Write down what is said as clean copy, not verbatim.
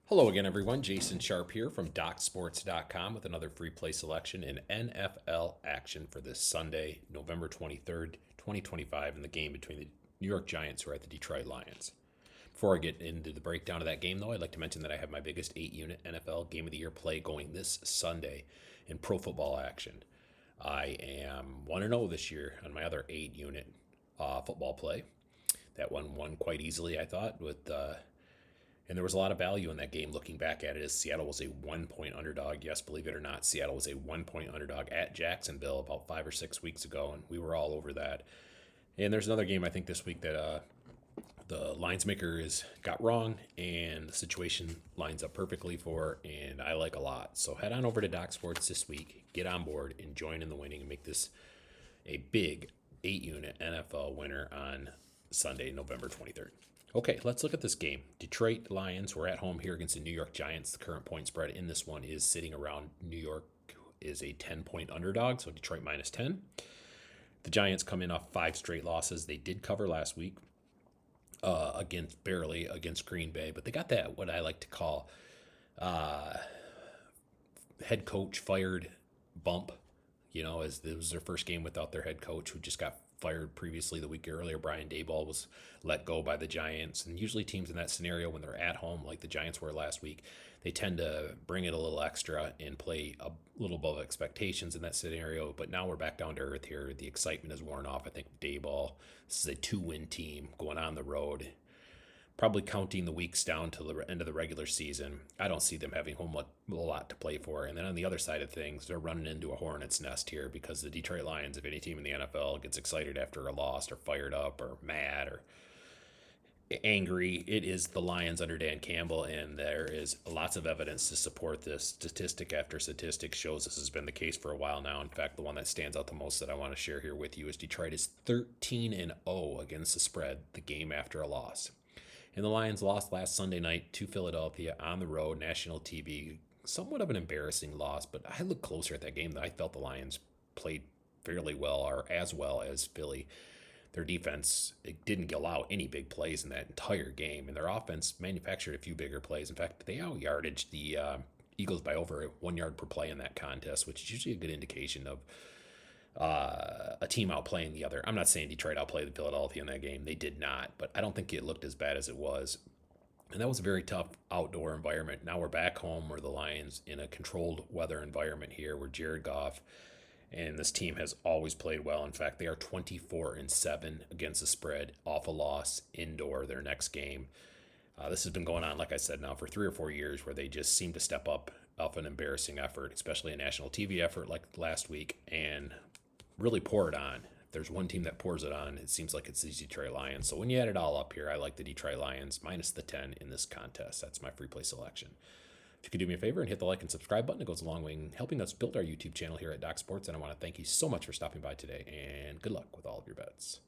Hello again, everyone. Jason Sharpe here from DocSports.com with another free play selection in NFL action for this Sunday, November 23rd, 2025, in the game between the New York Giants, who are at the Detroit Lions. Before I get into the breakdown of that game, though, I'd like to mention that I have my biggest 8-unit NFL Game of the Year play going this Sunday in pro football action. I am 1-0 this year on my other 8-unit football play. That one won quite easily, I thought, and there was a lot of value in that game looking back at it, as Seattle was a 1-point underdog. Yes, believe it or not, Seattle was a 1-point underdog at Jacksonville about 5 or 6 weeks ago, and we were all over that. And there's another game I think this week that the lines maker got wrong, and the situation lines up perfectly for, and I like a lot. So head on over to Doc Sports this week, get on board, and join in the winning, and make this a big 8-unit NFL winner on Sunday, November 23rd. Okay, let's look at this game. Detroit Lions were at home here against the New York Giants. The current point spread in this one is sitting around. New York is a 10-point underdog, so Detroit minus 10. The Giants come in off 5 straight losses. They did cover last week barely against Green Bay, but they got that, what I like to call, head coach fired bump, as it was their first game without their head coach, who just got fired previously the week earlier. Brian Daboll was let go by the Giants. And usually teams in that scenario, when they're at home like the Giants were last week, they tend to bring it a little extra and play a little above expectations in that scenario. But now we're back down to earth here. The excitement is worn off. I think Daboll, this is a 2-win team going on the road, probably counting the weeks down to the end of the regular season. I don't see them having a lot to play for. And then on the other side of things, they're running into a hornet's nest here, because the Detroit Lions, if any team in the NFL gets excited after a loss or fired up or mad or angry, it is the Lions under Dan Campbell, and there is lots of evidence to support this. Statistic after statistic shows this has been the case for a while now. In fact, the one that stands out the most that I want to share here with you is Detroit is 13-0 against the spread the game after a loss. And the Lions lost last Sunday night to Philadelphia on the road, national TV. Somewhat of an embarrassing loss, but I looked closer at that game than I felt the Lions played fairly well, or as well as Philly. Their defense, it didn't allow any big plays in that entire game, and their offense manufactured a few bigger plays. In fact, they out-yardaged the Eagles by over 1 yard per play in that contest, which is usually a good indication of a team outplaying the other. I'm not saying Detroit outplayed Philadelphia in that game. They did not, but I don't think it looked as bad as it was. And that was a very tough outdoor environment. Now we're back home where the Lions in a controlled weather environment here, where Jared Goff and this team has always played well. In fact, they are 24-7 against the spread off a loss indoor their next game. This has been going on, like I said, now for 3 or 4 years, where they just seem to step up off an embarrassing effort, especially a national TV effort like last week, and really pour it on. If there's one team that pours it on, it seems like it's the Detroit Lions. So when you add it all up here, I like the Detroit Lions minus the 10 in this contest. That's my free play selection. If you could do me a favor and hit the like and subscribe button, it goes a long way in helping us build our YouTube channel here at Doc Sports. And I want to thank you so much for stopping by today, and good luck with all of your bets.